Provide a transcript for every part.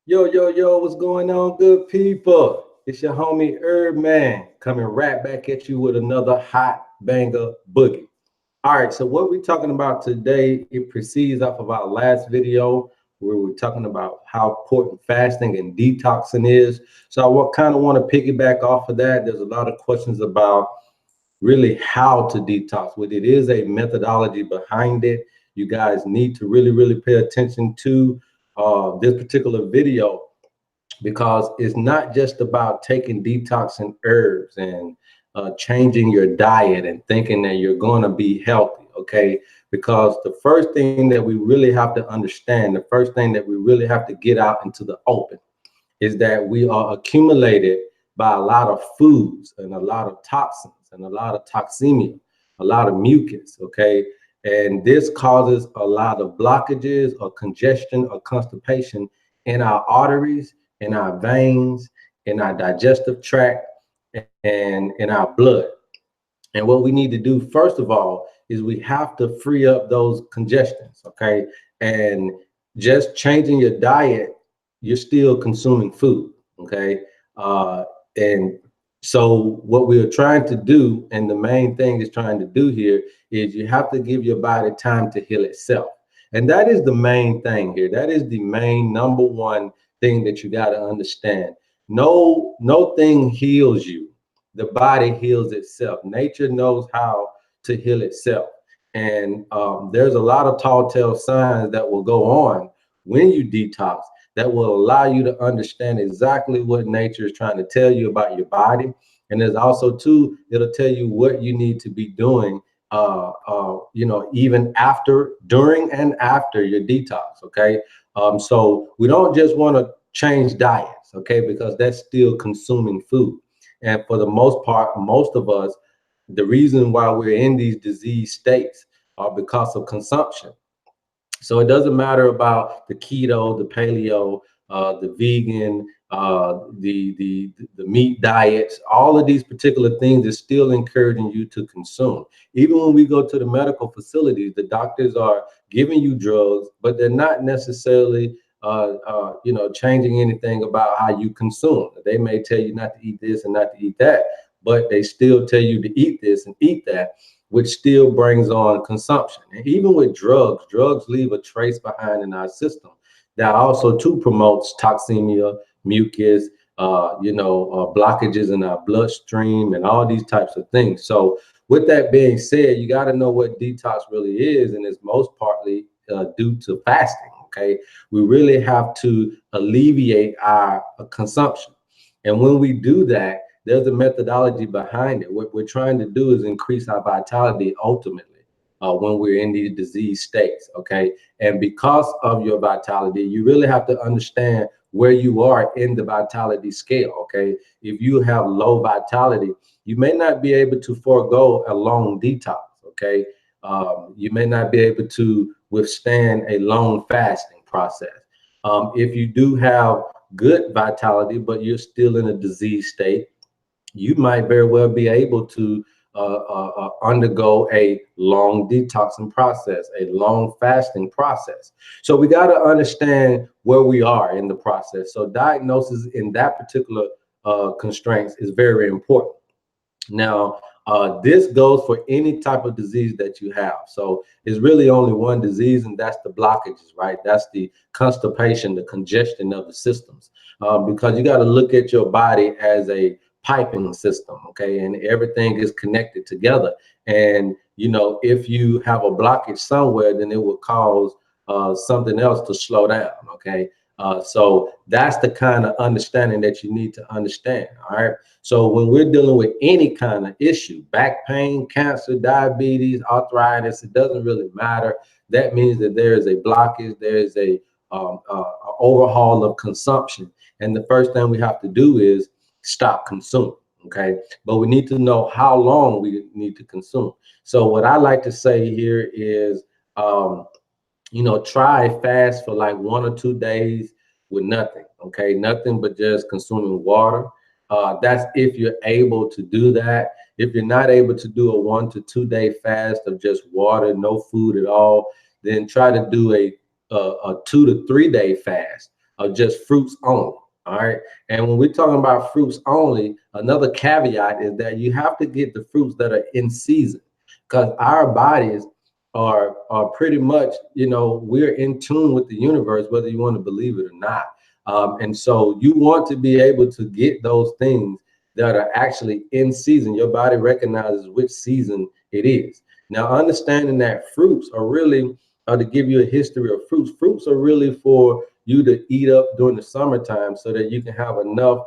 Yo, what's going on, good people? It's your homie HerbMan coming right back at you with another hot banger boogie. All right, so what we're talking about today, it precedes off of our last video where we're talking about how important fasting and detoxing is. So I kind of want to piggyback off of that. There's a lot of questions about really how to detox. What it is a methodology behind it. You guys need to really pay attention to this particular video because it's not just about taking detoxing herbs and changing your diet and thinking that you're going to be healthy, okay? Because the first thing that we really have to understand, the first thing that we really have to get out into the open is that we are accumulated by a lot of foods and a lot of toxins and a lot of toxemia, a lot of mucus, okay? And this causes a lot of blockages or congestion or constipation in our arteries, in our veins, in our digestive tract, and in our blood. And what we need to do, first of all, is we have to free up those congestions, okay? And just changing your diet, you're still consuming food, okay? And so what we're trying to do, and the main thing is trying to do here, is you have to give your body time to heal itself. And that is the main thing here. That is the main number one thing that you got to understand. No thing heals you. The body heals itself. Nature knows how to heal itself. And there's a lot of tall tale signs that will go on when you detox that will allow you to understand exactly what nature is trying to tell you about your body. And there's also too, it'll tell you what you need to be doing, even after, during, and after your detox. Okay. So we don't just want to change diets, okay, because that's still consuming food. And for the most part, most of us, the reason why we're in these disease states are because of consumption. So it doesn't matter about the keto, the paleo, the vegan, the meat diets. All of these particular things is still encouraging you to consume. Even when we go to the medical facilities, the doctors are giving you drugs, but they're not necessarily changing anything about how you consume. They may tell you not to eat this and not to eat that, but they still tell you to eat this and eat that, which still brings on consumption. And even with drugs, drugs leave a trace behind in our system that also too promotes toxemia, mucus, blockages in our bloodstream and all these types of things. So with that being said, you got to know what detox really is, and it's most partly due to fasting. Okay, we really have to alleviate our consumption, and when we do that, there's a methodology behind it. What we're trying to do is increase our vitality ultimately when we're in these disease states, okay? And because of your vitality, you really have to understand where you are in the vitality scale, okay? If you have low vitality, you may not be able to forego a long detox, okay? You may not be able to withstand a long fasting process. If you do have good vitality, but you're still in a disease state, you might very well be able to undergo a long detoxing process, a long fasting process. So we got to understand where we are in the process. So diagnosis in that particular constraints is very important. Now, this goes for any type of disease that you have. So it's really only one disease, and that's the blockages, right? That's the constipation, the congestion of the systems. Because you got to look at your body as a piping system, okay? And everything is connected together. And, if you have a blockage somewhere, then it will cause something else to slow down, okay? So that's the kind of understanding that you need to understand. All right. So when we're dealing with any kind of issue, back pain, cancer, diabetes, arthritis, it doesn't really matter. That means that there is a blockage, there is a overhaul of consumption. And the first thing we have to do is stop consuming. Okay. But we need to know how long we need to consume. So what I like to say here is, try fast for like 1 or 2 days with nothing, okay? Nothing but just consuming water. That's if you're able to do that. If you're not able to do a 1 to 2 day fast of just water, no food at all, then try to do a 2 to 3 day fast of just fruits only. All right. And when we're talking about fruits only, another caveat is that you have to get the fruits that are in season, because our bodies are pretty much, we're in tune with the universe, whether you want to believe it or not. And so you want to be able to get those things that are actually in season. Your body recognizes which season it is. Now, understanding that fruits are really, to give you a history of fruits, fruits are really for you to eat up during the summertime so that you can have enough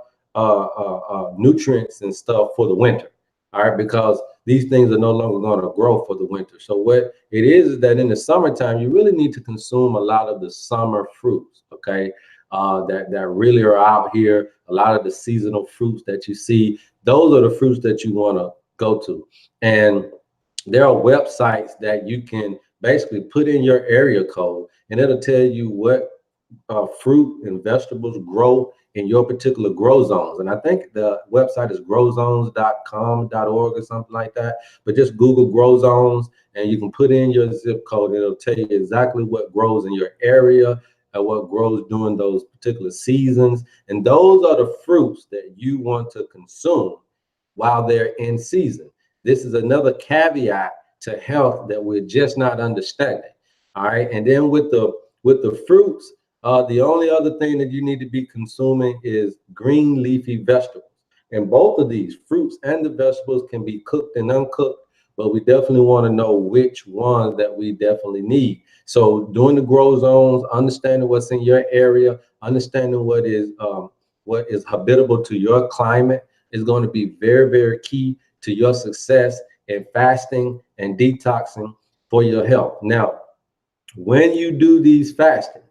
nutrients and stuff for the winter. All right, because these things are no longer going to grow for the winter. So what it is that in the summertime, you really need to consume a lot of the summer fruits, okay? That really are out here. A lot of the seasonal fruits that you see, those are the fruits that you want to go to. And there are websites that you can basically put in your area code, and it'll tell you what fruit and vegetables grow in your particular grow zones. And I think the website is growzones.com.org or something like that. But just Google grow zones and you can put in your zip code. It'll tell you exactly what grows in your area and what grows during those particular seasons. And those are the fruits that you want to consume while they're in season. This is another caveat to health that we're just not understanding. All right. And then with the fruits, the only other thing that you need to be consuming is green leafy vegetables. And both of these fruits and the vegetables can be cooked and uncooked, but we definitely want to know which ones that we definitely need. So doing the grow zones, understanding what's in your area, understanding what is habitable to your climate is going to be very, very key to your success in fasting and detoxing for your health. Now, when you do these fastings,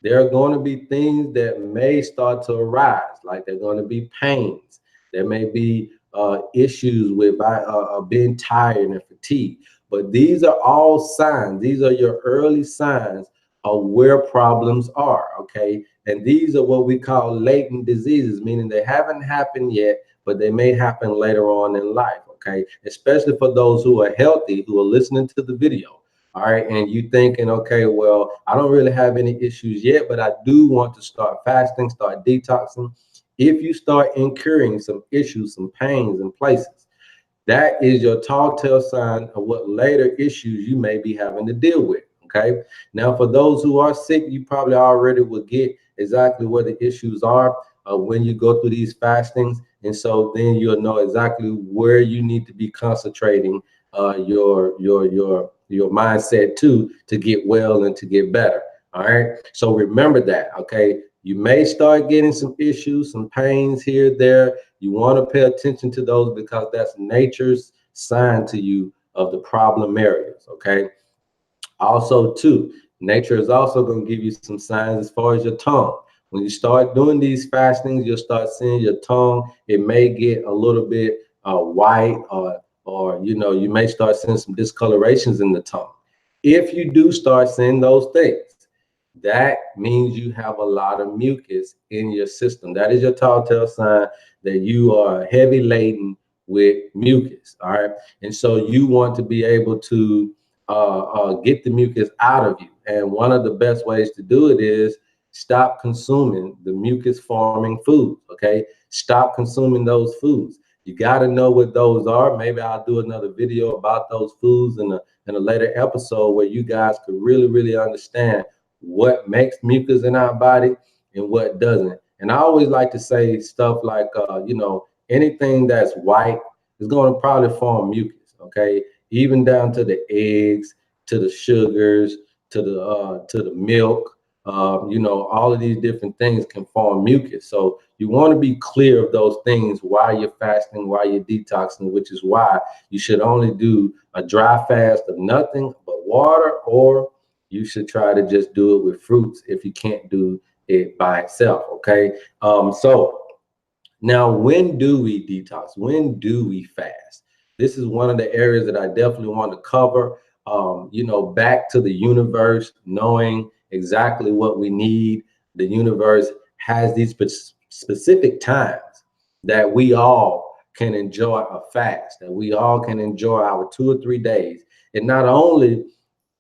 there are going to be things that may start to arise, like there are going to be pains. There may be issues with being tired and fatigued. But these are all signs. These are your early signs of where problems are, okay? And these are what we call latent diseases, meaning they haven't happened yet, but they may happen later on in life, okay? Especially for those who are healthy, who are listening to the video. All right. And you thinking, okay, well, I don't really have any issues yet, but I do want to start fasting, start detoxing. If you start incurring some issues, some pains in places, that is your tall tale sign of what later issues you may be having to deal with. Okay. Now, for those who are sick, you probably already will get exactly what the issues are when you go through these fastings. And so then you'll know exactly where you need to be concentrating your mindset to get well and to get better. All right. So remember that. Okay. You may start getting some issues, some pains here, there. You want to pay attention to those because that's nature's sign to you of the problem areas. Okay. Also, too, nature is also going to give you some signs as far as your tongue. When you start doing these fastings, you'll start seeing your tongue. It may get a little bit white, or you may start seeing some discolorations in the tongue. If you do start seeing those things, that means you have a lot of mucus in your system. That is your telltale sign that you are heavy laden with mucus. All right. And so you want to be able to get the mucus out of you. And one of the best ways to do it is stop consuming the mucus forming foods. Okay. Stop consuming those foods. You got to know what those are. Maybe I'll do another video about those foods in a later episode where you guys could really, really understand what makes mucus in our body and what doesn't. And I always like to say stuff like, anything that's white is going to probably form mucus. Okay. Even down to the eggs, to the sugars, to the milk. All of these different things can form mucus. So you want to be clear of those things while you're fasting, while you're detoxing, which is why you should only do a dry fast of nothing but water, or you should try to just do it with fruits if you can't do it by itself. Okay. So now, when do we detox? When do we fast? This is one of the areas that I definitely want to cover. Back to the universe, knowing exactly what we need. The universe has these specific times that we all can enjoy a fast, that we all can enjoy our 2 or 3 days. It not only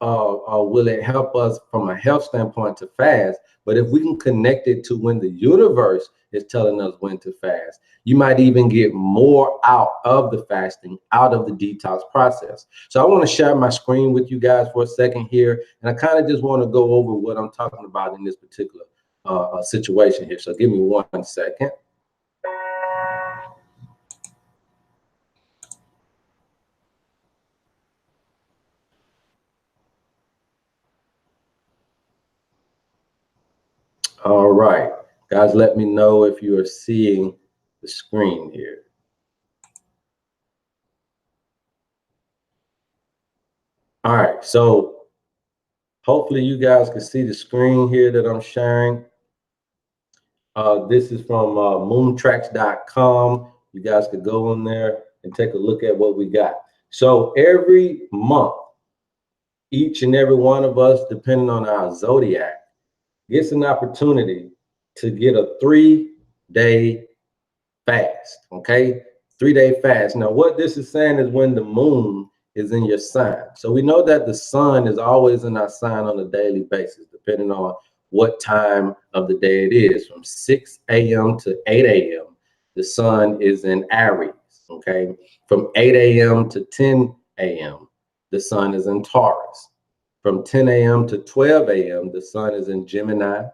will it help us from a health standpoint to fast. But if we can connect it to when the universe is telling us when to fast, you might even get more out of the fasting, out of the detox process. So I want to share my screen with you guys for a second here. And I kind of just want to go over what I'm talking about in this particular situation here. So give me 1 second. All right, guys, let me know if you are seeing the screen here. All right, so hopefully you guys can see the screen here that I'm sharing. This is from moontracks.com. You guys could go on there and take a look at what we got. So every month, each and every one of us, depending on our zodiac, gets an opportunity to get a 3-day fast, okay? 3-day fast. Now, what this is saying is when the moon is in your sign. So we know that the sun is always in our sign on a daily basis, depending on what time of the day it is. From 6 a.m. to 8 a.m., the sun is in Aries, okay? From 8 a.m. to 10 a.m., the sun is in Taurus. From 10 a.m. to 12 a.m., the sun is in Gemini.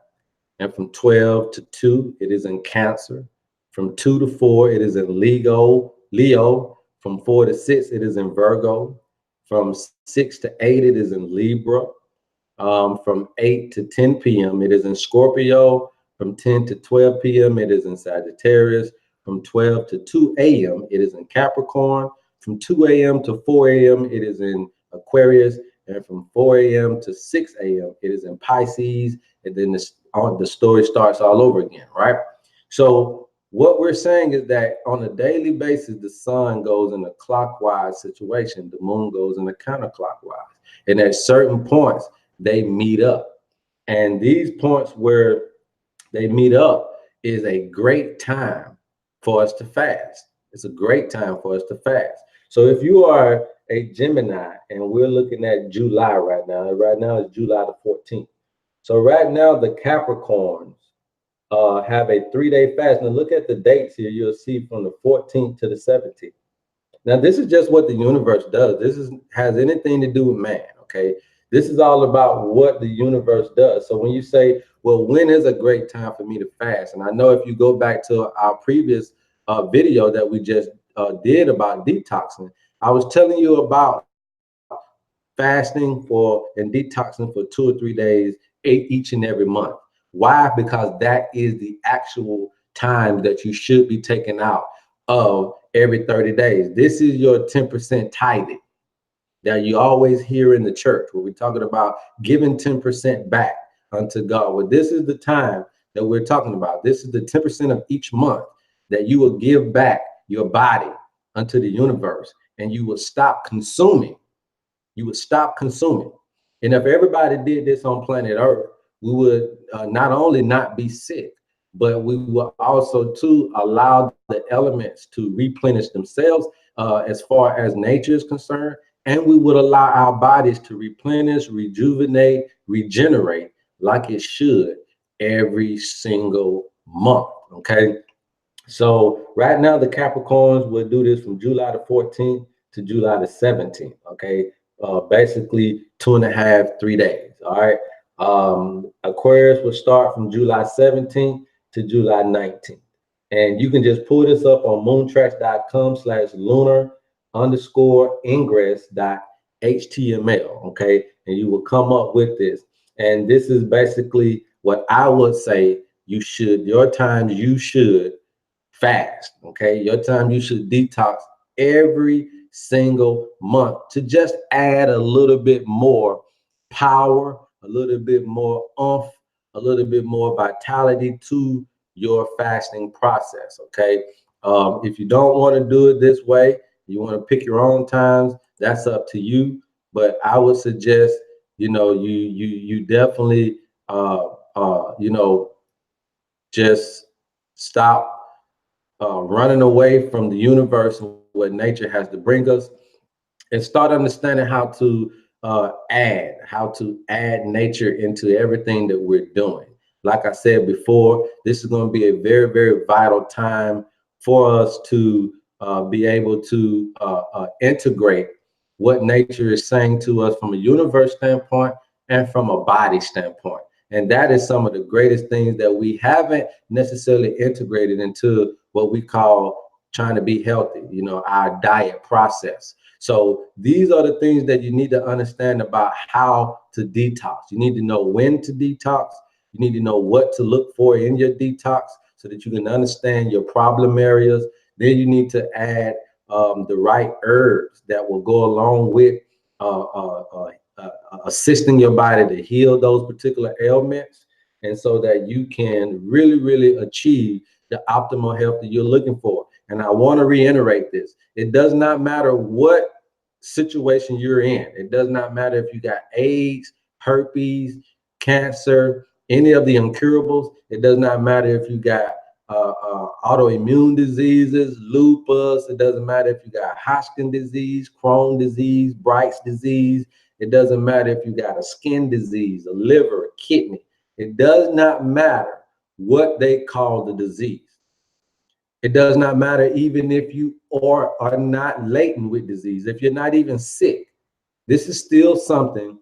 And from 12 to 2, it is in Cancer. From 2 to 4, it is in Leo. From 4 to 6, it is in Virgo. From 6 to 8, it is in Libra. From 8 to 10 p.m., it is in Scorpio. From 10 to 12 p.m., it is in Sagittarius. From 12 to 2 a.m., it is in Capricorn. From 2 a.m. to 4 a.m., it is in Aquarius. And from 4 a.m. to 6 a.m., it is in Pisces. And then the story starts all over again, right? So what we're saying is that on a daily basis, the sun goes in a clockwise situation, the moon goes in a counterclockwise. And at certain points, they meet up. And these points where they meet up is a great time for us to fast. It's a great time for us to fast. So if you are a Gemini, and we're looking at July right now. Right now is July the 14th. So right now the Capricorns have a 3-day fast. Now look at the dates here. You'll see from the 14th to the 17th. Now this is just what the universe does. Has anything to do with man, okay? This is all about what the universe does. So when you say, well, when is a great time for me to fast? And I know if you go back to our previous video that we just did about detoxing, I was telling you about fasting for and detoxing for 2 or 3 days each and every month. Why? Because that is the actual time that you should be taking out of every 30 days. This is your 10% tithing that you always hear in the church, where we're talking about giving 10% back unto God. Well, this is the time that we're talking about. This is the 10% of each month that you will give back your body unto the universe, and you will stop consuming. You would stop consuming. And if everybody did this on planet Earth, we would not only not be sick, but we will also too allow the elements to replenish themselves as far as nature is concerned. And we would allow our bodies to replenish, rejuvenate, regenerate like it should every single month. Okay. So right now, the Capricorns will do this from July the 14th to July the 17th. Okay. Basically 2.5, 3 days. All right. Aquarius will start from July 17th to July 19th. And you can just pull this up on moontracks.com/lunar_ingress.html. Okay. And you will come up with this. And this is basically what I would say your times you should fast. Okay. Your time you should detox every single month to just add a little bit more power, a little bit more oomph, a little bit more vitality to your fasting process. Okay. If you don't want to do it this way, you want to pick your own times, that's up to you. But I would suggest, you definitely, just stop running away from the universe and what nature has to bring us, and start understanding how to how to add nature into everything that we're doing. Like I said before, this is going to be a very, very vital time for us to be able to integrate what nature is saying to us from a universe standpoint and from a body standpoint. And that is some of the greatest things that we haven't necessarily integrated into what we call trying to be healthy, our diet process. So these are the things that you need to understand about how to detox. You need to know when to detox. You need to know what to look for in your detox so that you can understand your problem areas. Then you need to add the right herbs that will go along with uh, uh, uh, assisting your body to heal those particular ailments, and so that you can really, really achieve the optimal health that you're looking for. And I want to reiterate this. It does not matter what situation you're in. It does not matter if you got AIDS, herpes, cancer, any of the incurables. It does not matter if you got autoimmune diseases, lupus. It doesn't matter if you got Hodgkin disease, Crohn's disease, Bright's disease. It doesn't matter if you got a skin disease, a liver, a kidney. It does not matter what they call the disease. It does not matter even if you are not latent with disease, if you're not even sick. This is still something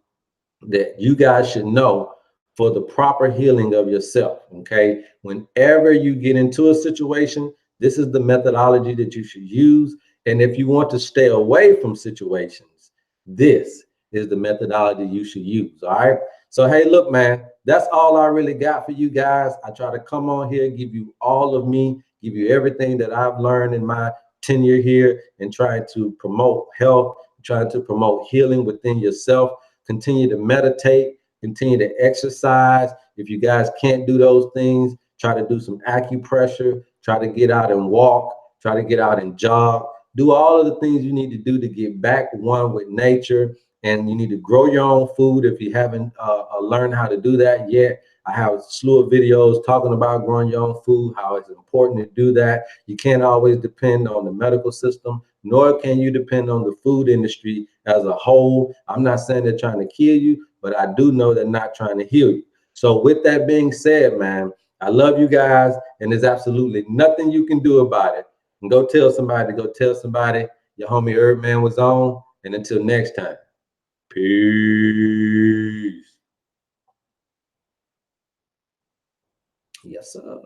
that you guys should know for the proper healing of yourself. Okay. Whenever you get into a situation, this is the methodology that you should use. And if you want to stay away from situations, this is the methodology you should use. All right. So, hey, look, man, that's all I really got for you guys. I try to come on here, give you all of me, give you everything that I've learned in my tenure here, and trying to promote health, trying to promote healing within yourself. Continue to meditate, continue to exercise. If you guys can't do those things, try to do some acupressure, try to get out and walk, try to get out and jog. Do all of the things you need to do to get back one with nature. And you need to grow your own food if you haven't learned how to do that yet. I have a slew of videos talking about growing your own food, how it's important to do that. You can't always depend on the medical system, nor can you depend on the food industry as a whole. I'm not saying they're trying to kill you, but I do know they're not trying to heal you. So with that being said, man, I love you guys, and there's absolutely nothing you can do about it. And go tell somebody, your homie HerbMan was on. And until next time, peace. Yes, sir.